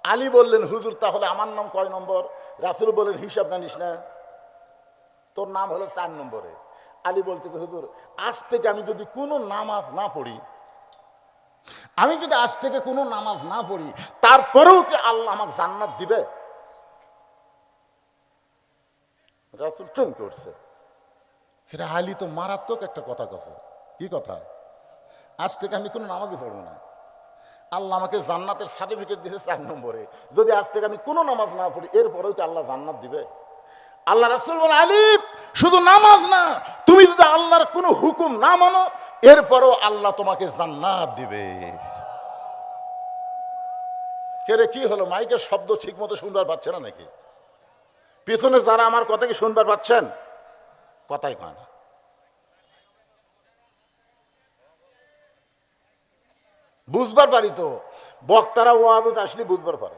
আলী বললেন, হুজুর তাহলে আমার নাম কয় নম্বর? রাসূল বললেন, হিসাব জানিস না, তোর নাম হলো 4 নম্বরে। আলী বলতেছে, হুজুর আজ থেকে আমি যদি কোনো নামাজ না পড়ি, তারপরেও কি আল্লাহ আমাকে জান্নাত দিবে? রাসূল চমকে উঠছে। সেটা আলী তো মারাত্মক একটা কথা কথা। কি কথা? আজ থেকে আমি কোনো নামাজই পড়বো না, আল্লাহ আমাকে জান্নাতের সার্টিফিকেট দিয়েছে 4 নম্বরে। যদি আজ থেকে আমি কোনো নামাজ না পড়ি, এরপরেও কি আল্লাহ জান্নাত দিবে? আল্লাহ রাসূল বলে, আলী শুধু নামাজ না, তুমি যদি আল্লাহর কোনো হুকুম না মানো, এরপরেও আল্লাহ তোমাকে জান্নাত দিবে। কেরে কি হলো? মাইকের শব্দ ঠিক মতো শুনবার পাচ্ছে না নাকি? পিছনে যারা আমার কথা কি শুনবার পাচ্ছেন? কথাই কয় না। বুঝবার পারি তো, বক্তারা ওয়াজে আসলে বুঝবার পারে।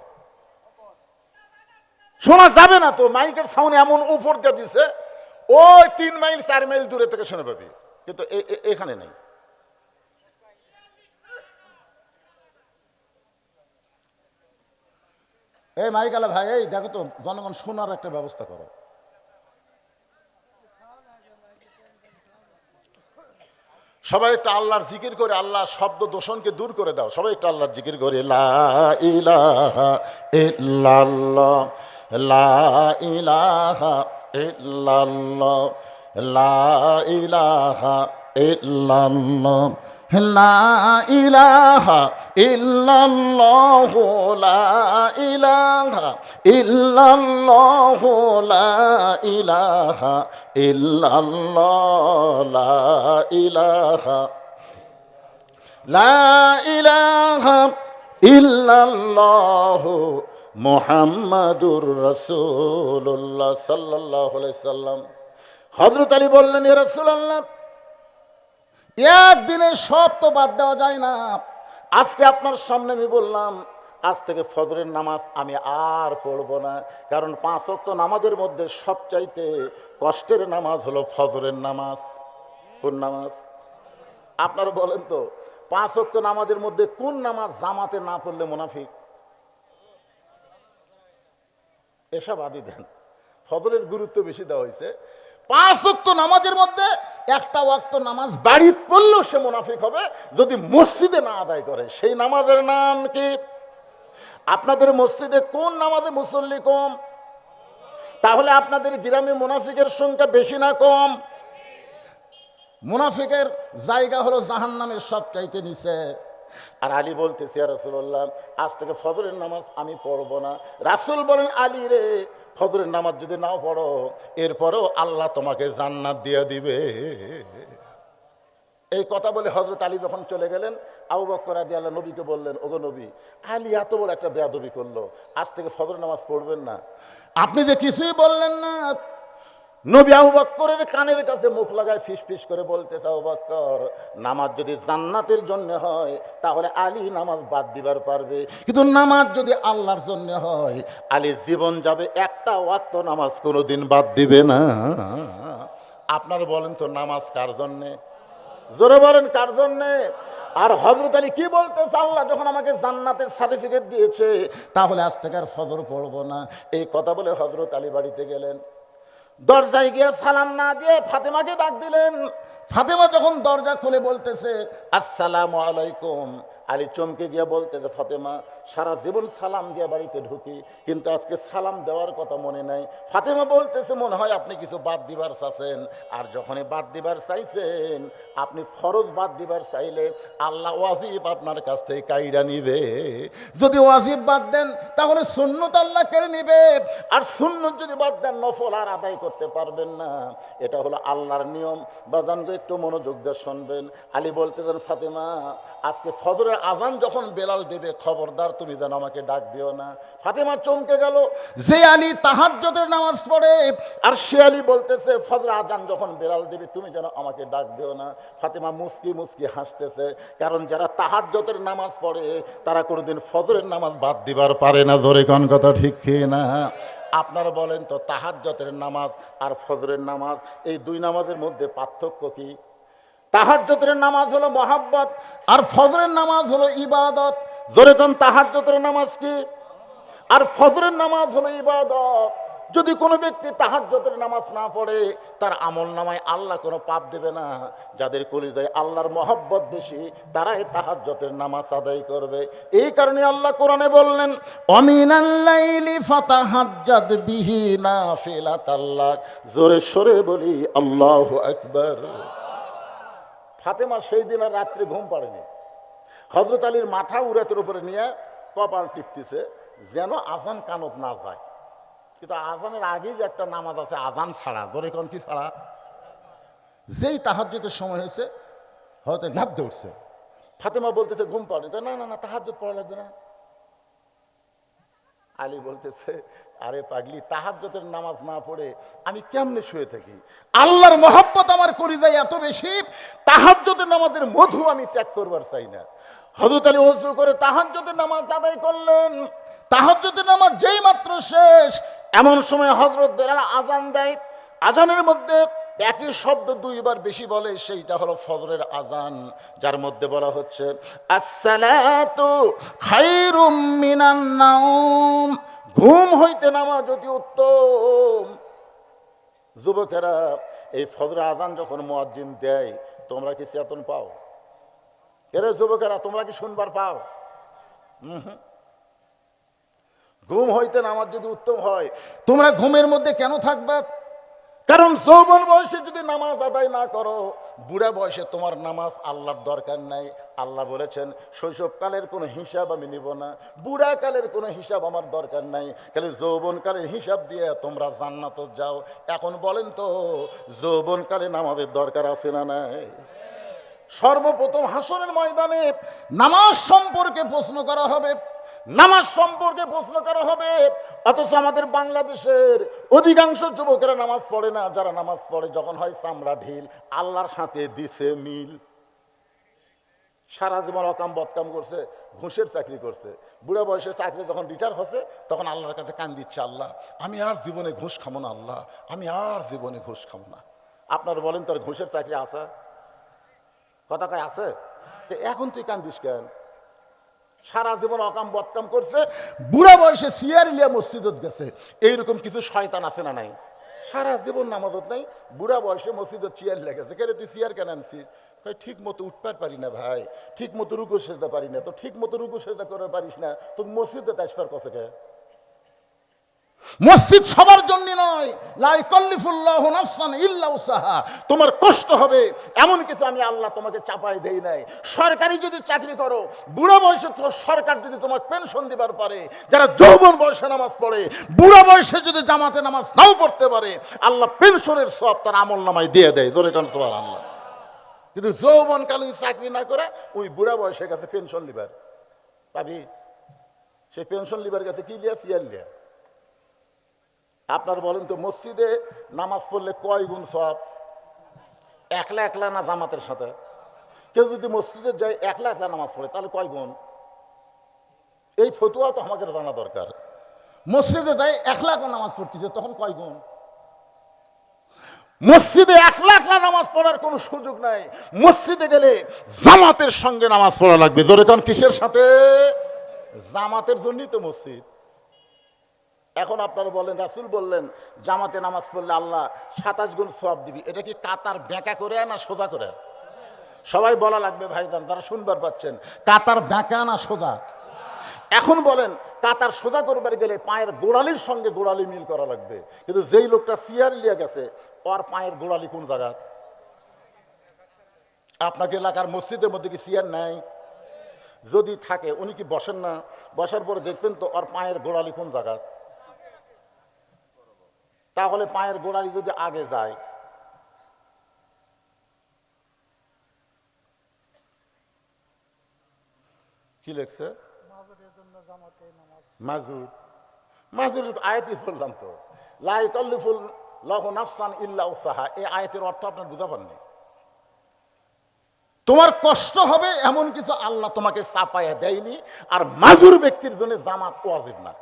শোনা যাবে না তো, মাইকের সাউন্ড এমন উপর দিয়ে দিছে, ওই 3 মাইল 4 মাইল দূরে থেকে শুনে পাবি, কিন্তু এখানে নেই। এই মাইকালা ভাই, এই দেখো তো জনগণ শোনার একটা ব্যবস্থা করো। সবাই একটা আল্লাহর জিকির করে, আল্লাহ শব্দ দূষণকে দূর করে দাও। সবাই একটা আল্লাহর জিকির করে, লা ইলাহা ইল্লাল্লাহ, লা ইলাহা ইল্লাল্লাহ, লা ইলাহা ইল্লাল্লাহ, লা ইলাহা ইল্লাল্লাহ, লা ইলাহা ইল্লাল্লাহ, লা ইলাহা ইল্লাল্লাহ, লা ইলাহা, লা ইলাহা ইল্লাল্লাহ মুহাম্মাদুর রাসূলুল্লাহ সাল্লাল্লাহু আলাইহি সাল্লাম। হযরত আলী বললেন, ইয়া রাসূলুল্লাহ, একদিনে সব তো বাদ দেওয়া যায় না। আজকে আপনার সামনে আমি বললাম, আজ থেকে ফজরের নামাজ আমি আর পড়ব না, কারণ 5 ওয়াক্ত নামাজের মধ্যে সবচাইতে কষ্টের নামাজ হলো ফজরের নামাজ। কোন নামাজ? আপনারা বলেন তো, 5 ওয়াক্ত নামাজের মধ্যে কোন নামাজ জামাতে না পড়লে মুনাফিক? এসব আদি দেন, ফজরের গুরুত্ব বেশি দেওয়া হয়েছে। 5 ওয়াক্ত নামাজের মধ্যে একটা ওয়াক্ত নামাজ বাড়িতে পড়লেও সে মুনাফিক হবে যদি মসজিদে না আদায় করে। সেই নামাজের নাম কি? আপনাদের মসজিদে কোন নামাজে মুসল্লি কম? তাহলে আপনাদের গ্রামে মুনাফিকের সংখ্যা বেশি না কম? মুনাফিকের জায়গা হলো জাহান্নামের সবচাইতে নিচে। আর আলী বলতেছে, ইয়া রাসূলুল্লাহ, আজ থেকে ফজরের নামাজ আমি পড়ব না। রাসূল বলেন, আলী রে, ফজরের নামাজ যদি নাও পড়ো, এরপরেও আল্লাহ তোমাকে জান্নাত দিয়ে দিবে। এই কথা বলে হযরত আলী যখন চলে গেলেন, আবু বকর রাদিয়াল্লাহু নবীকে বললেন, ওগো নবী, আলী এত বড় একটা বেয়াদবি করলো, আজ থেকে ফজরের নামাজ পড়বেন না? আপনি যে কিছুই বললেন না। নবী আবু বকরের কানের কাছে মুখ লাগায় ফিস ফিস করে বলতেছে, আবু বকর, নামাজ যদি জান্নাতের জন্য হয় তাহলে আলী নামাজ বাদ দিবার পারবে, কিন্তু নামাজ যদি আল্লাহর জন্য হয়, আলী জীবন যাবে একটা ওয়াক্ত নামাজ কোনোদিন বাদ দিবে না। আপনারা বলেন তো, নামাজ কার জন্যে? জোরে বলেন, কার জন্যে? আর হযরত আলী কি বলতেছে, আল্লাহ যখন আমাকে জান্নাতের সার্টিফিকেট দিয়েছে, তাহলে আজ থেকে আর ফজর পড়বো না। এই কথা বলে হযরত আলী বাড়িতে গেলেন। দরজায় গিয়ে সালাম না দিয়ে ফাতেমাকে ডাক দিলেন। ফাতেমা যখন দরজা খুলে বলতেছে, আসসালামু আলাইকুম, আলী চমকে গিয়ে বলতেছে, ফাতেমা, সারা জীবন সালাম দিয়ে বাড়িতে ঢুকি, কিন্তু আজকে সালাম দেওয়ার কথা মনে নাই। ফাতেমা বলতেছে, মনে হয় আপনি কিছু বাদ দিবার চাচ্ছেন। আর যখনই বাদ দিবার চাইছেন, আপনি ফরজ বাদ দিবার চাইলে আল্লাহ ওয়াজিব আপনার কাছ থেকে কাইরা নিবে। যদি ওয়াজিব বাদ দেন তাহলে সুন্নত আল্লাহ কেড়ে নিবে, আর সুন্নত যদি বাদ দেন নফল আর আদায় করতে পারবেন না। এটা হলো আল্লাহর নিয়ম। বাজানকে একটু মনোযোগ দিয়ে শুনবেন। আলী বলতেছেন, ফাতেমা, আজকে ফজরের আজান যখন বেলাল দেবে, খবরদার তুমি যেন আমাকে ডাক দিও না। ফাতেমা চমকে গেল। যে আলী তাহাজ্জুদের নামাজ পড়ে, আর সে আলী বলতেছে ফজরের আজান যখন বেলাল দেবে তুমি যেন আমাকে ডাক দিও না। ফাতেমা মুস্কি মুস্কি হাসতেছে, কারণ যারা তাহাজ্জুদের নামাজ পড়ে তারা কোনোদিন ফজরের নামাজ বাদ দিবার পারে না। জোরে কোন কথা ঠিক কি না? আপনারা বলেন তো, তাহাজ্জুদের নামাজ আর ফজরের নামাজ, এই দুই নামাজের মধ্যে পার্থক্য কি? তাহাজ্জুদের নামাজ হলো মহাব্বত, আর ফজরের নামাজ হলো ইবাদত। জোরে কোন, তাহাজ্জুদের নামাজ কি? আর ফজরের নামাজ হলো ইবাদত। যদি কোনো ব্যক্তি তাহাজ্জুদের নামাজ না পড়ে তার আমল নামায় আল্লাহ কোনো পাপ দেবে না। যাদের কলিজায় আল্লাহর মহব্বত বেশি তারাই তাহাজ্জুদের নামাজ আদায় করবে। এই কারণে আল্লাহ কোরআনে বললেন, অমিনাল লাইলি ফাতাহাজ্জাদ বিহি নাফিলাতাল লাক। জোরে সরে বলি আল্লাহু আকবার। ফাতেমা সেই দিন আর রাত্রে ঘুম পাড়েনি। হযরত আলীর মাথা উরাতের উপরে নিয়ে কপাল টিপতেছে যেন আজান কানত না যায়। কিন্তু আজানের আগেই যে একটা নামাজ আছে আজান ছাড়া, ধরে কোন কি ছাড়া, যেই তাহাজ্জুদের সময় হয়েছে হয়তো নাবতে উঠছে। ফাতেমা বলতেছে ঘুম পাড়ে, না না না তাহাজ্জুদ পড়া লাগবে না। আলী বলতেছে, আরে পাগলি, তাহাজ্জুদের নামাজ না পড়ে আমি কেমনে শুয়ে থাকি? আল্লাহর মহব্বত আমার কলিজায় এত বেশি, তাহাজ্জুদের নামাজের মধু আমি ত্যাগ করবার চাই না। হযরত আলী ওযু করে তাহাজ্জুদের নামাজ আদায় করলেন। তাহাজ্জুদের নামাজ যেই মাত্র শেষ, এমন সময় হযরত বেলাল আজান দেয়। আজানের মধ্যে একই শব্দ দুইবার বেশি বলে, সেইটা হলো ফজরের আজান, যার মধ্যে বলা হচ্ছে আসসালাতু খায়রুম মিনান নাওম। ঘুম হইতে নামাজ অতি উত্তম। যুবকেরা, এই ফজরের আজান যখন মুয়াজ্জিন দেয় তোমরা কি চেতন পাও? এরে যুবকেরা, তোমরা কি শুনবার পাও? ঘুম হইতে নামাজ যদি উত্তম হয়, তোমরা ঘুমের মধ্যে কেন থাকবে? কারণ যৌবন বয়সে যদি নামাজ আদায় না করো, বুড়া বয়সে তোমার নামাজ আল্লাহর দরকার নাই। আল্লাহ বলেছেন শৈশবকালের কোনো হিসাব আমি নিব না, বুড়া কালের কোনো হিসাব আমার দরকার নাই, খালি যৌবনকালের হিসাব দিয়ে তোমরা জান্নাতে যাও। এখন বলেন তো, যৌবনকালে নামাজের দরকার আছে না নাই? সর্বপ্রথম হাসরের ময়দানে নামাজ সম্পর্কে প্রশ্ন করা হবে, নামাজ সম্পর্কে প্রশ্ন করা হবে। অথচ আমাদের বাংলাদেশের অধিকাংশ যুবকেরা নামাজ পড়ে না। যারা নামাজ পড়ে যখন হয় চামড়া ঢিল, আল্লাহর সাথে দিছে মিল। সারা জীবন অকাম বদকাম করছে, ঘুষের চাকরি করছে, বুড়া বয়সে চাকরি যখন রিটায়ার হচ্ছে তখন আল্লাহর কাছে কান দিচ্ছে, আল্লাহ আমি আর জীবনে ঘুষ খাবো না, আল্লাহ আমি আর জীবনে ঘুষ খাবো না। আপনার বলেন তোর ঘুষের চাকরি আছে? কথা কয় আছে? তো এখন তুই কান্দিস কেন? সারা জীবন অকাম বদকাম করছে, বুড়া বয়সে সিয়ার লিয়া মসজিদত গেছে। এইরকম কিছু শয়তান আছে না নাই? সারা জীবন নামাজত নাই, বুড়া বয়সে মসজিদত চেয়ার লেগেছে। কেন তুই চেয়ার কেন আনছিস? ঠিক মতো উঠতে পারি না ভাই, ঠিক মতো রুকু সেজদা পারি না। তো ঠিক মতো রুকু সেজদা করে পারিস না, তো মসজিদে আসবার কসে কে? মসজিদ সবার জন্য নয়, লা ইকাল্লিফুল্লাহু নাফসান ইল্লা উসাহা। তোমার কষ্ট হবে এমন কিছু আমি আল্লাহ তোমাকে চাপাই দেই নাই। সরকারি যদি চাকরি করো, বুড়া বয়সে তো সরকার যদি তোমাকে পেনশন দিবার পারে, যারা যৌবন বয়সে নামাজ পড়ে বুড়া বয়সে যদি জামাতে নামাজ নাও পড়তে পারে, আল্লাহ পেনশনের সওয়াব তার আমল নামায় দিয়ে দেয়। জোরে কান সুবহানাল্লাহ। কিন্তু যৌবন কালে চাকরি না করে ওই বুড়া বয়সের কাছে পেনশন লিবার পাবি, সেই পেনশন লিবার কাছে কি লিয়া? সিয়ার লিয়া। আপনার বলেন তো, মসজিদে নামাজ পড়লে কয় গুণ সওয়াব? একলা একলা না জামাতের সাথে? কেউ যদি মসজিদে যায় একলা একলা নামাজ পড়ে তাহলে কয় গুণ? এই ফতুয়া তো আমাকে জানা দরকার। মসজিদে যায় একলা একলা নামাজ পড়তেছে তখন কয় গুণ? মসজিদে একলা একলা নামাজ পড়ার কোনো সুযোগ নাই। মসজিদে গেলে জামাতের সঙ্গে নামাজ পড়া লাগবে। জোরে কান কিসের সাথে? জামাতের জন্যই তো মসজিদ। এখন আপনারা বলেন, রাসূল বললেন জামাতে নামাজ পড়লে আল্লাহ 27 গুণ সওয়াব দিবি। এটা কি কাতার বেঁকা করে না সোজা করে? সবাই বলা লাগবে ভাইজান, যারা শুনবার পাচ্ছেন, কাতার বেঁকা না সোজা? এখন বলেন, কাতার সোজা করবার গেলে পায়ের গোড়ালির সঙ্গে গোড়ালি মিল করা লাগবে। কিন্তু যেই লোকটা চেয়ার লিয়ে গেছে, ওর পায়ের গোড়ালি কোন জায়গা? আপনাকে এলাকার মসজিদের মধ্যে কি চেয়ার নাই? যদি থাকে উনি কি বসেন না? বসার পরে দেখবেন তো ওর পায়ের গোড়ালি কোন জায়গা। তাহলে পায়ের গোড়ালি যদি আগে যায়, কি লেখছে? মাজুর। মাজুর আয়াতই বললাম তো, লা ইকাল্লিফুল্লাহু নাফসান ইল্লা উসাহা। এই আয়াতের অর্থ আপনার বুঝা পাননি। তোমার কষ্ট হবে এমন কিছু আল্লাহ তোমাকে চাপাইয়া দেয়নি। আর মাজুর ব্যক্তির জন্য জামাত ওয়াজিব না।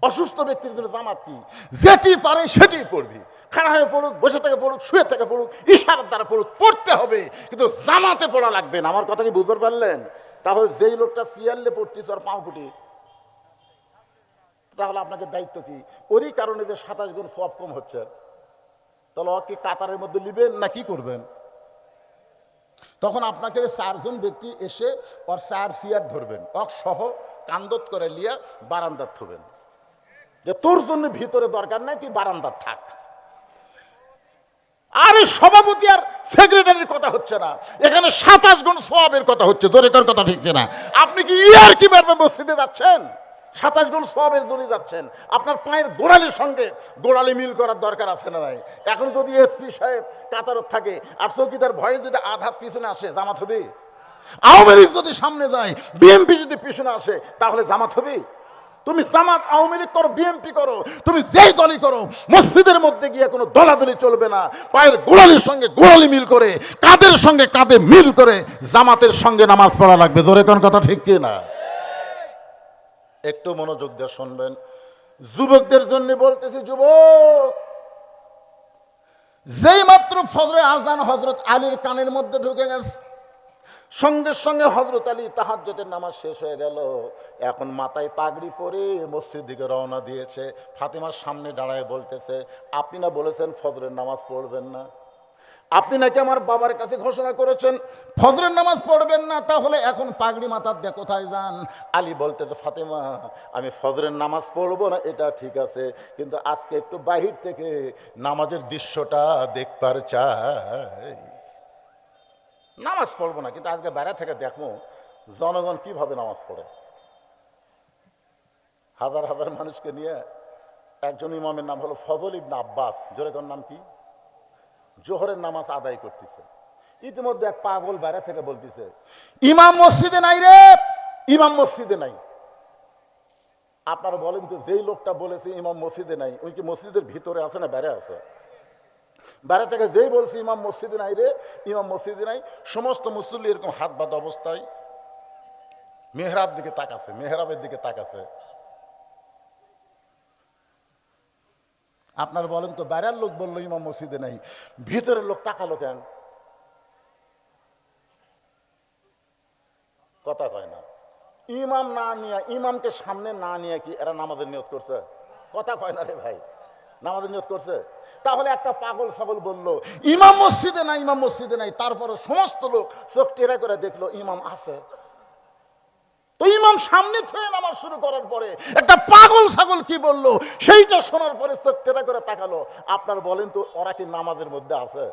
অসুস্থ ব্যক্তির জন্য জামাত কি? যেটি পারে সেটি পড়বি। খাড়া হয়ে পড়ুক, বসে থেকে পড়ুক, শুয়ে থেকে পড়ুক, ইশারার দ্বারা পড়ুক, পড়তে হবে, কিন্তু জামাতে পড়া লাগবে না। আমার কথা কি বুঝতে পারলেন? তাহলে যেই লোকটা সিয়ারলে পড়তিস আর পাও ফুটি, তাহলে আপনাকে দায়িত্ব কি? ওরই কারণে যে 27 গুণ সওয়াব কম হচ্ছে, তাহলে কি কাতারের মধ্যে নিবেন না কি করবেন? তখন আপনাকে 4 জন ব্যক্তি এসে ওর 4 চেয়ার ধরবেন, অক সহ কান্দত করে লিয়া বারান্দার থবেন, যে তোর জন্য ভিতরে দরকার নাই, তুই বারান্দার থাক। আরে সভাপতি আর সেক্রেটারির কথা হচ্ছে না, এখানে 27 গুণ সওয়াবের কথা হচ্ছে। দরেকার কথা ঠিক না? আপনি কি ইয়ার কি মারবে মসজিদে যাচ্ছেন? 27 গুণ সওয়াবের জন্য যাচ্ছেন। আপনার পায়ের গোড়ালির সঙ্গে গোড়ালি মিল করার দরকার আছে না নাই? এখন যদি এসপি সাহেব কাতারত থাকে আর চৌকিদার ভয়ে যদি আধার পিছনে আসে, জামাত হবে? আওয়ামী লীগ যদি সামনে যায়, বিএনপি যদি পিছনে আসে, তাহলে জামাত হবে? তুমি জামাত আওয়ামী লীগ করো, বিএনপি করো, তুমি যেই দলই করো, মসজিদের মধ্যে গিয়ে কোনো দলাদলি চলবে না। পায়ের গোড়ালির সঙ্গে গোড়ালি মিল করে, কাঁধের সঙ্গে কাঁধে মিল করে জামাতের সঙ্গে নামাজ পড়া লাগবে। জোরে কোন কথা ঠিক কি না? একটু মনোযোগ দিয়ে শুনবেন। যুবকদের জন্য বলতেছি, যুবক, যেই মাত্র ফজরে আজান হযরত আলীর কানের মধ্যে ঢুকে গেছে, সঙ্গে সঙ্গে হযরত আলী তাহাজ্জুদের নামাজ শেষ হয়ে গেল। এখন মাথায় পাগড়ি পরে মসজিদ দিকে রওনা দিয়েছে। ফাতেমার সামনে দাঁড়ায় বলতেছে, আপনি না বলেছেন ফজরের নামাজ পড়বেন না? আপনি নাকি আমার বাবার কাছে ঘোষণা করেছেন ফজরের নামাজ পড়বেন না, তাহলে এখন পাগড়ি মাথার দিয়ে কোথায় যান? আলী বলতেছে, ফাতেমা, আমি ফজরের নামাজ পড়বো না এটা ঠিক আছে, কিন্তু আজকে একটু বাহির থেকে নামাজের দৃশ্যটা দেখবার চাই। নামাজ পড়বো না, কিন্তু আজকে বাইরে থেকে দেখবো জনগণ কিভাবে নামাজ পড়ে। হাজার হাজার মানুষকে নিয়ে একজন ইমামের নাম হলো ফজল ইবনে আব্বাস, জোরেকর নাম কি, জোহরের নামাজ আদায় করতেছে। ইতিমধ্যে এক পাগল বাইরে থেকে বলতেছে, ইমাম মসজিদে নাই রে, ইমাম মসজিদে নাই। আপনারা বলেন তো, যেই লোকটা বলেছে ইমাম মসজিদে নাই, ওই কি মসজিদের ভিতরে আছে না বাইরে আছে? বাইরে থেকে যেই বলছে ইমাম মসজিদে নাই রে, ইমাম মসজিদে নাই, সমস্ত মুসল্লি এরকম হাত বাঁধা অবস্থায় মেহরাব দিকে তাকাছে, মেহরাবের দিকে তাকাছে। আপনার বলেন তো, বাইরের লোক বললো ইমাম মসজিদে নাই, ভিতরের লোক তাকালো কেন? কথা কয় না। ইমাম না নিয়ে, ইমামকে সামনে না নিয়ে কি এরা নামাজের নিয়ত করছে? কথা কয় না রে ভাই, নামাজের নিয়ত করছে? তাহলে একটা পাগল ছাগল বললো ইমাম মসজিদে নাই, ইমাম মসজিদে নাই, তারপরে সমস্ত লোক চোখ টেরা করে দেখলো ইমাম আছে। তো ইমাম সামনে থেকে নামাজ শুরু করার পরে একটা পাগল ছাগল কি বললো, সেইটা শোনার পরে চোখ টেরা করে তাকালো। আপনার বলেন তো, ওরা কি নামাজের মধ্যে আছে?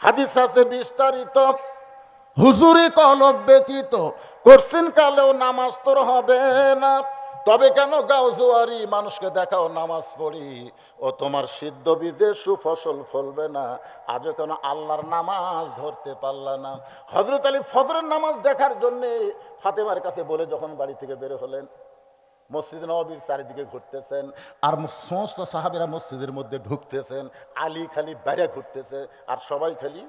হাদিস আছে বিস্তারিত, হুজুরি কলব ব্যতীত করছেন কালেও নামাজ তোর হবে না। তবে কেন গাও জোয়ারি, মানুষকে দেখাও নামাজ পড়ি, ও তোমার সিদ্ধ বীজে সুফসল ফলবে না। আজও কেন আল্লাহর নামাজ ধরতে পারলা না? হযরত আলী ফজরের নামাজ দেখার জন্যে ফাতেমার কাছে বলে যখন বাড়ি থেকে বের হলেন, মসজিদ নববীর চারিদিকে ঘুরতেছেন, আর সমস্ত সাহাবীরা মসজিদের মধ্যে ঢুকতেছেন। আলী খালি বাইরে ঘুরতেছে আর সবাই খালি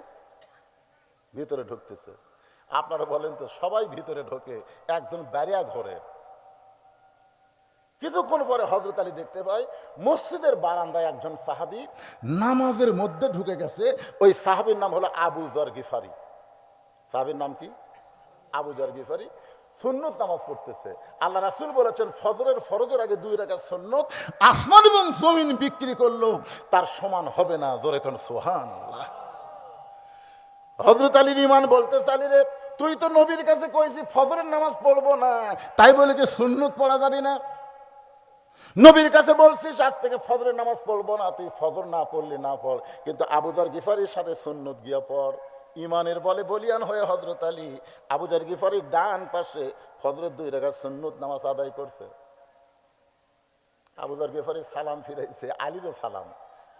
ভিতরে ঢুকতেছে। আপনারা বলেন তো, সবাই ভিতরে ঢোকে, একজন বাইরে ঘরে। কিছুক্ষণ পরে হযরত আলী দেখতে পায় মসজিদের বারান্দায় একজন সাহাবী নামাজের মধ্যে ঢুকে গেছে। ওই সাহাবীর নাম হলো আবু যর গিফারি। সাহাবীর নাম কি? আবু যর গিফারি। সুন্নত নামাজ পড়তেছে। আল্লাহ রাসূল বলেছেন, ফজরের ফরজের আগে 2 রাকাত সুন্নত আসমান এবং জমিন বিক্রি করলো তার সমান হবে না। জোরে কোন সুবহানাল্লাহ। হযরত আলীর ঈমান বলতেছে, আলী রে, তুই তো নবীর কাছে কইছি ফজরের নামাজ পড়বো না, তাই বলে কি সুন্নত পড়া যাবে না? নবীর কাছে বলছিস আজ থেকে ফজরের নামাজ পড়বো না, তুই ফজর না পড়লি না পড়, কিন্তু আবু যর গিফারির সাথে সুন্নত গিয়া পড়। ইমানের বলে বলিয়ান হয়ে হযরত আলী আবু যর গিফারির ডান পাশে ফজরের 2 রাকাত সুন্নত নামাজ আদায় করছে। আবু যর গিফারি সালাম ফিরাইছে, আলীরও সালাম।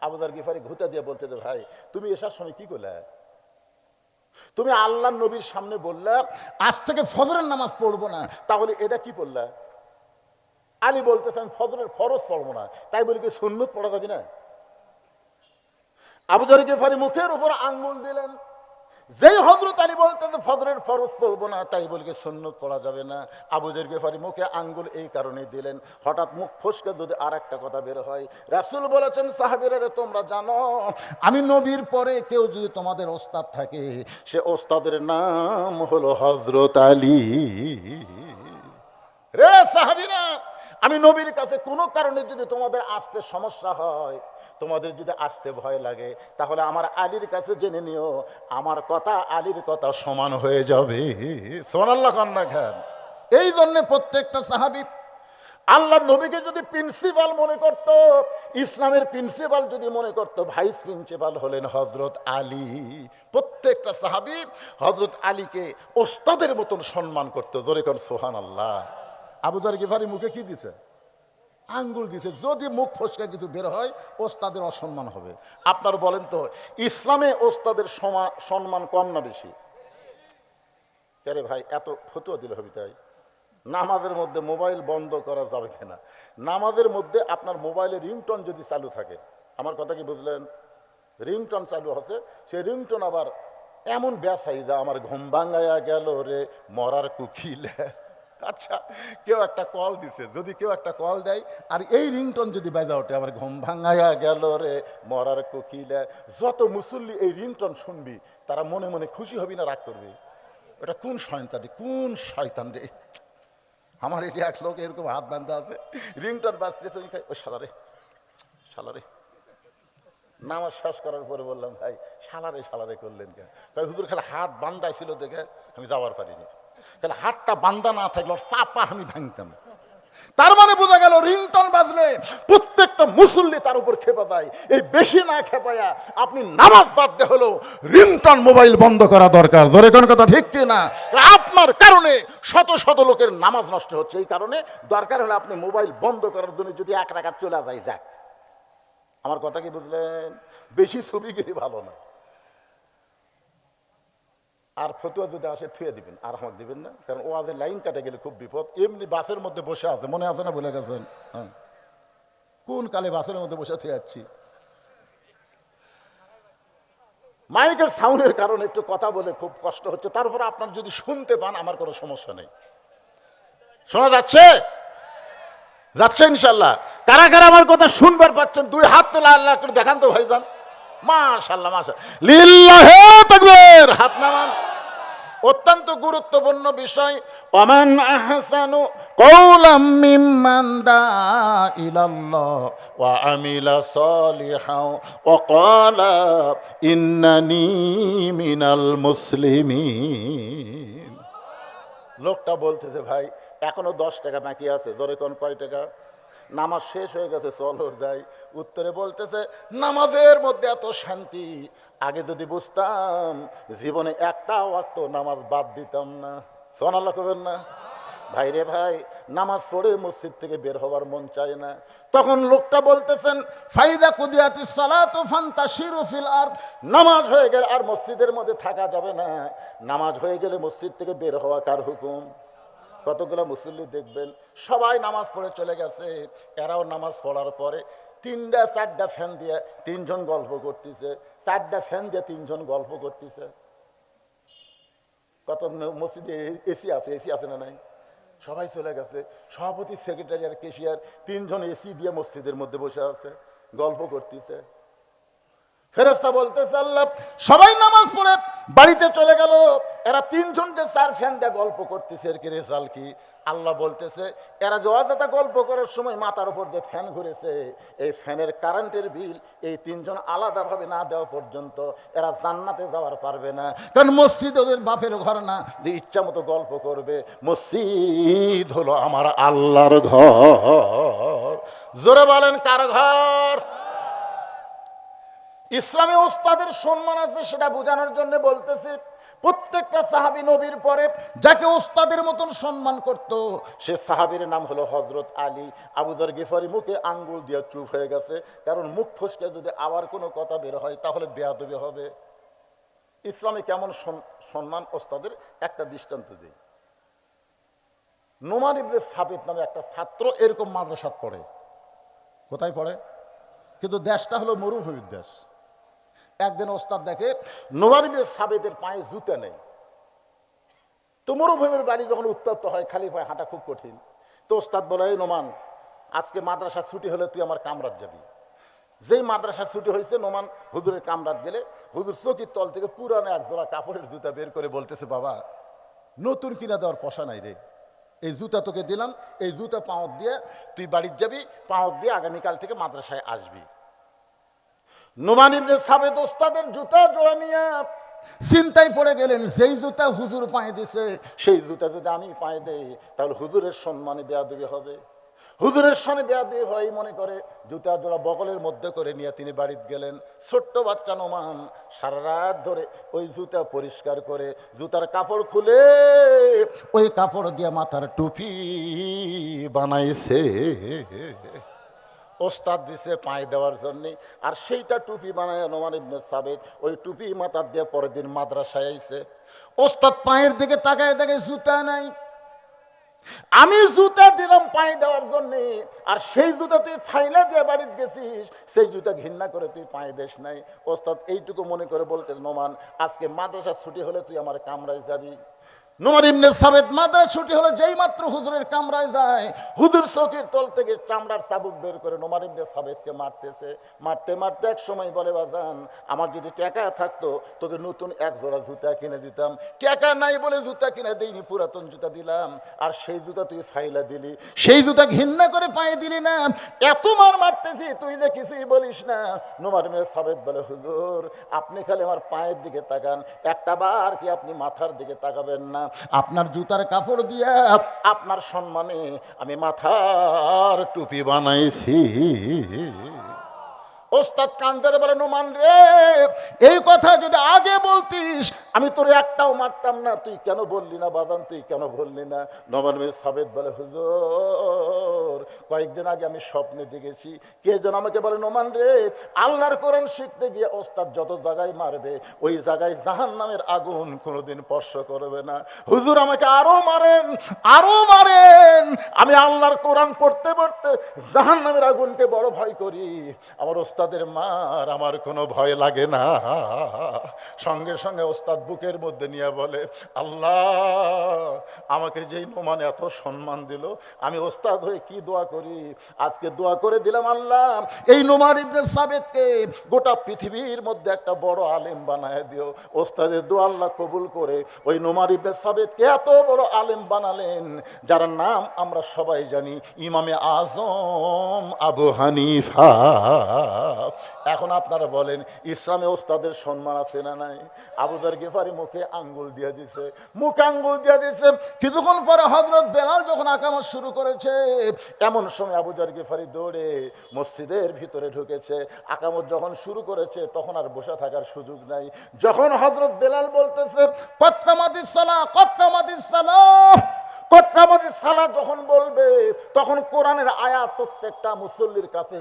আবু যর গিফারি ঘুতা দিয়ে বলতে, ভাই তুমি এসার সময় কি করলে? তুমি আল্লাহ নবীর সামনে বললা আজ থেকে ফজরের নামাজ পড়বো না, তাহলে এটা কি পড়লা? আলী বলতেছেন ফজরের ফরজ পড়বো না, তাই বলি কি সুন্নত পড়া যাবে না? আবু যর গিফারি মুখের উপর আঙ্গুল দিলেন। যেই হযরত আলী বলতেছে ফজরের ফরজ পড়বো না, তাই বলি কি সুন্নত পড়া যাবে না, আবু যর গিফারি মুখে আঙ্গুল এই কারণেই দিলেন, হঠাৎ মুখ ফসকে যদি আর একটা কথা বের হয়। রাসূল বলেছেন, সাহাবীরা তোমরা জানো, আমি নবীর পরে কেউ যদি তোমাদের ওস্তাদ থাকে, সে ওস্তাদের নাম হলো হযরত আলী। রে সাহাবীরা, আমি নবীর কাছে কোনো কারণে যদি তোমাদের আসতে সমস্যা হয়, তোমাদের যদি আসতে ভয় লাগে, তাহলে আমার আলীর কাছে জেনে নিও, আমার কথা আলীর কথা সমান হয়ে যাবে। সুবহানাল্লাহ কন্যা খান। এই জন্যে প্রত্যেকটা সাহাবী আল্লাহ নবীকে যদি প্রিন্সিপাল মনে করত, ইসলামের প্রিন্সিপাল যদি মনে করত, ভাইস প্রিন্সিপাল হলেন হযরত আলী। প্রত্যেকটা সাহাবী হযরত আলীকে ওস্তাদের মতন সম্মান করত। জোরে কোন সুবহানাল্লাহ। আবু যর গিফারি মুখে কি দিছে? আঙ্গুল দিছে। যদি মুখ ফসকা কিছু বের হয়, ওস্তাদের অসম্মান হবে। আপনার বলেন তো, ইসলামে ওস্তাদের সম্মান কম না বেশি? আরে ভাই, এত ফতোয়া দিলে হবে তাই? নামাজের মধ্যে মোবাইল বন্ধ করা যাবে কিনা? নামাজের মধ্যে আপনার মোবাইলে রিংটোন যদি চালু থাকে, আমার কথা কি বুঝলেন? রিংটোন চালু আছে, সেই রিংটোন আবার এমন ব্যাসাই যা আমার ঘুম ভাঙায়া গেল রে মরার কুকিলে। আচ্ছা, কেউ একটা কল দিছে, যদি কেউ একটা কল দেয় আর এই রিংটোন যদি বাজা ওঠে, আমার ঘুম ভাঙায়া গেল রে মরার কুকিলে, যত মুসল্লি এই রিংটোন শুনবি তারা মনে মনে খুশি হবি না রাগ করবি? এটা কোন শয়তান রে, কোন শয়তান রে! আমার এটি এক লোক এরকম হাত বান্ধা আছে, রিংটোন বাজতেছে, ওই শালারে শালারে। নামাজ শেষ করার পরে বললাম, ভাই শালারে শালারে করলেন কেন? ভাই হুজুর খালি হাত বান্ধাই ছিল দেখে আমি যাওয়ার পারিনি, তাহলে হাতটা বান্ধা না থাকলে ওর চাপা আমি ভাঙতাম। তার মানে বোঝা গেল রিংটোন বাজলে প্রত্যেকটা মুসল্লি তার উপর খেপে যায়। এই বেশি না খেপায়া আপনি নামাজ বাদতে হলো রিংটোন মোবাইল বন্ধ করা দরকার। জোরে কোন কথা ঠিক কি না? আপনার কারণে শত শত লোকের নামাজ নষ্ট হচ্ছে। এই কারণে দরকার হলে আপনি মোবাইল বন্ধ করার জন্য যদি এক রাকাত চলে যায়, যাক। আমার কথা কি বুঝলেন? বেশি ছবিগিরি ভালো না। আর ফতুয়া যদি আসে থুয়ে দিবেন, আর আমাকে দিবেন না, কারণ ওয়াজের লাইন কাটে গেলে খুব বিপদ। এমনি বাসের মধ্যে বসে আছে, মনে আছে না? বলে গেছেন, হ্যাঁ, কোন কালে বাসের মধ্যে বসে থুয়ে যাচ্ছি। মাইকের সাউন্ডের কারণে একটু কথা বলে খুব কষ্ট হচ্ছে, তারপরে আপনার যদি শুনতে পান আমার কোনো সমস্যা নেই। শোনা যাচ্ছে? যাচ্ছে ইনশাল্লাহ। কারা কারা আমার কথা শুনবার পাচ্ছেন দুই হাত তোলা আল্লাহ করে দেখান তো ভাইজান। মাশাআল্লাহ মাশাআল্লাহ, লিল্লাহি তাকবীর। হাত নামান। অত্যন্ত গুরুত্বপূর্ণ বিষয়। ওমান আহসানু কওলাম মিম্মান দাআ ইলাল্লাহ ওয়া আমিলা সালিহান ওয়া ক্বালা ইন্নানি মিনাল মুসলিমিন। লোকটা বলতেছে, ভাই এখনো 10 টাকা বাকি আছে। জোরে কোন কয় টাকা? নামাজ শেষ হয়ে গেছে, চলো যাই। উত্তরে বলতেছে, নামাজের মধ্যে এত শান্তি, আগে যদি বুঝতাম জীবনে একটা ওয়াক্ত নামাজ বাদ দিতাম না। সুবহানাল্লাহ কবেন না? ভাই রে ভাই, নামাজ পড়ে মসজিদ থেকে বের হওয়ার মন চায় না। তখন লোকটা বলতেছেন, ফাইদা কুদিয়াতিস সালাতু ফান্তাশিরু ফিল আরদ। নামাজ হয়ে গেলে আর মসজিদের মধ্যে থাকা যাবে না। নামাজ হয়ে গেলে মসজিদ থেকে বের হওয়া কার হুকুম? কতগুলো মুসল্লি দেখবেন সবাই নামাজ পড়ে চলে গেছে, এরাও নামাজ পড়ার পরে 3-4টা ফ্যান দিয়ে 3 জন গল্প করতেছে, 4টা ফ্যান দিয়ে 3 জন গল্প করতেছে। কত মসজিদে এসি আছে, এসি আছে না নাই? সবাই চলে গেছে। সভাপতি, সেক্রেটারি আর কেশিয়ার 3 জন এসি দিয়ে মসজিদের মধ্যে বসে আছে, গল্প করতেছে। ফেরেশতা বলতেছে, আল্লাহ সবাই নামাজ পড়ে বাড়িতে চলে গেল, এরা 3 জন যে 4 ফ্যান দিয়ে গল্প করতেছে, এর কি রেজাল্ট কি? আল্লাহ বলতেছে, এরা যে অযথা গল্প করার সময় মাথার উপর যে ফ্যান ঘুরেছে, এই ফ্যানের কারেন্টের বিল এই 3 জন আলাদাভাবে না দেওয়া পর্যন্ত এরা জান্নাতে যাওয়ার পারবে না। কারণ মসজিদ ওদের বাপের ঘর না যে ইচ্ছা মতো গল্প করবে। মসজিদ হলো আমার আল্লাহর ঘর। জোরে বলেন, কার ঘর? ইসলামে ওস্তাদের সম্মান আছে, সেটা বোঝানোর জন্য বলতেছি। প্রত্যেকটা সাহাবী নবীর পরে যাকে ওস্তাদের মতন সম্মান করত, সে সাহাবীর নাম হলো হযরত আলী। আবু যর গিফারি মুখে আঙ্গুল দিয়ে চুপ হয়ে গেছে, কারণ মুখ ফসকে যদি আবার কোনো কথা বের হয় তাহলে বেয়াদবি হবে। ইসলামে কেমন সম্মান ওস্তাদের একটা দৃষ্টান্ত দিই। নোমান ইবনে সাবিত নামে একটা ছাত্র এরকম মাদ্রাসাত পড়ে। কোথায় পড়ে? কিন্তু দেশটা হলো মরুভূমির দেশ। একদিন ওস্তাদ দেখে নোমান ইবনে সাবিতের পায়ে জুতা নেই। তো মরুভূমির বাড়ি যখন উত্তপ্ত হয়, খালি পায়ে হাঁটা খুব কঠিন। তো ওস্তাদ বলে, এই নোমান, আজকে মাদ্রাসা ছুটি হলে তুই আমার কামরাত যাবি। যেই মাদ্রাসা ছুটি হয়েছে, নোমান হুজুরের কামরাত গেলে হুজুর চকির তল থেকে পুরানো এক জোড়া কাপড়ের জুতা বের করে বলতেছে, বাবা নতুন কিনা দেওয়ার পয়সা নাই রে, এই জুতা তোকে দিলাম, এই জুতা পাঁত দিয়ে তুই বাড়ির যাবি, পাঁত দিয়ে আগামীকাল থেকে মাদ্রাসায় আসবি। নোমান ইবনে সাবেত ওস্তাদের জুতা জোড়া নিয়ে চিন্তায় পড়ে গেলেন, যেই জুতা হুজুর পায়ে দিছে সেই জুতা যদি আমি পায়ে দেই তাহলে হুজুরের সম্মানে বেয়াদবি হবে। হুজুরের সঙ্গে বেয়াদবি হয় মনে করে জুতা জোড়া বগলের মধ্যে করে নিয়ে তিনি বাড়িতে গেলেন। ছোট্ট বাচ্চা নোমান সারা রাত ধরে ওই জুতা পরিষ্কার করে জুতার কাপড় খুলে ওই কাপড় দিয়ে মাথার টুপি বানাইছে। ওস্তাদ দিছে পায়ে দেওয়ার জন্যে, আর সেইটা টুপি বানায় নোমান ইবনে সাবেত ওই টুপি মাথার দিয়ে পরের দিন মাদ্রাসায় আইছে। ওস্তাদ পায়ের দিকে তাকায় দেখে জুতা নাই। আমি জুতা দিলাম পায়ে দেওয়ার জন্যে, আর সেই জুতা তুই ফাইলা দিয়ে বাড়িতে গেছিস, সেই জুতা ঘৃণা করে তুই পায়ে দেশ নাই। ওস্তাদ এইটুকু মনে করে বলতে, নোমান আজকে মাদ্রাসার ছুটি হলে তুই আমার কামরায় যাবি। নোমান ইবনে সাবেত মাদ্রাসা ছুটি হলে যেই মাত্র হুজুরের কামরায় যায়, হুজুর চৌকির তল থেকে চামড়ার চাবুক বের করে নোমান ইবনে সাবেতকে মারতেছে। মারতে মারতে এক সময় বলে, বাজান আমার যদি টাকা থাকতো তোকে নতুন এক জোড়া জুতা কিনে দিতাম, টাকা নাই বলে জুতা কিনে দিইনি, পুরাতন জুতা দিলাম, আর সেই জুতা তুই ফাইলা দিলি, সেই জুতা ঘৃণা করে পায়ে দিলি না, এত মার মারতেছি তুই যে কিছুই বলিস না। নোমান ইবনে সাবেত বলে, হুজুর আপনি খালি আমার পায়ের দিকে তাকান, একটা বার কি আপনি মাথার দিকে তাকাবেন না? আপনার জুতার কাপড় দিয়ে আপনার সম্মানে আমি মাথার টুপি বানাইছি। ওস্তাদ কান্দরে বলে, নোমান রে এই কথা যদি আগে বলতিস আমি তোর একটাও মারতাম না, তুই কেন বললি না বাদান, তুই কেন বললি না? নোমান ইবনে সাবেত বলে, হুজুর কয়েকদিন আগে আমি স্বপ্নে দেখেছি কে যেন আমাকে বলে, নোমান রে আল্লাহর কোরআন শিখতে গিয়ে ওস্তাদ যত জায়গায় মারবে ওই জায়গায় জাহান্নামের আগুন কোনোদিন স্পর্শ করবে না। হুজুর আমাকে আরো মারেন, আরো মারেন, আমি আল্লাহর কোরআন পড়তে পড়তে জাহান্নামের আগুনকে বড় ভয় করি, আমার ওস্তাদের মার আমার কোনো ভয় লাগে না। সঙ্গে সঙ্গে ওস্তাদ বুকের মধ্যে নিয়ে বলে, আল্লাহ আমাকে যেই নোমান এত সম্মান দিল, আমি ওস্তাদ হয়ে কি দোয়া করি, আজকে দোয়া করে দিলাম আল্লাহ এই নোমান ইবনে সাবেতকে গোটা পৃথিবীর মধ্যে একটা বড় আলেম বানায় দিও। ওস্তাদের দোয়া আল্লাহ কবুল করে ওই নোমান ইবনে সাবেতকে এত বড় আলেম বানালেন যার নাম আমরা সবাই জানি, ইমামে আজম আবু হানিফা। এখন আপনারা বলেন ইসলামে ওস্তাদের সম্মান আছে না নাই? আবু যর গিফারি মুখে আঙ্গুল দিয়ে দিছে, মুখে আঙ্গুল দিয়ে দিছে। কিছুক্ষণ পরে হযরত বেলাল যখন আকামত শুরু করেছে, এমন সময় আবু যর গিফারি দৌড়ে মসজিদের ভিতরে ঢুকেছে। আকামত যখন শুরু করেছে তখন আর বসে থাকার সুযোগ নাই। যখন হযরত বেলাল বলতেছে কদ কামাতিস সালাহ, কদ কামাতিস সালাহ, কদ কামাতিস সালাহ যখন বলবে, তখন কোরআনের আয়াত প্রত্যেকটা মুসল্লির কাছে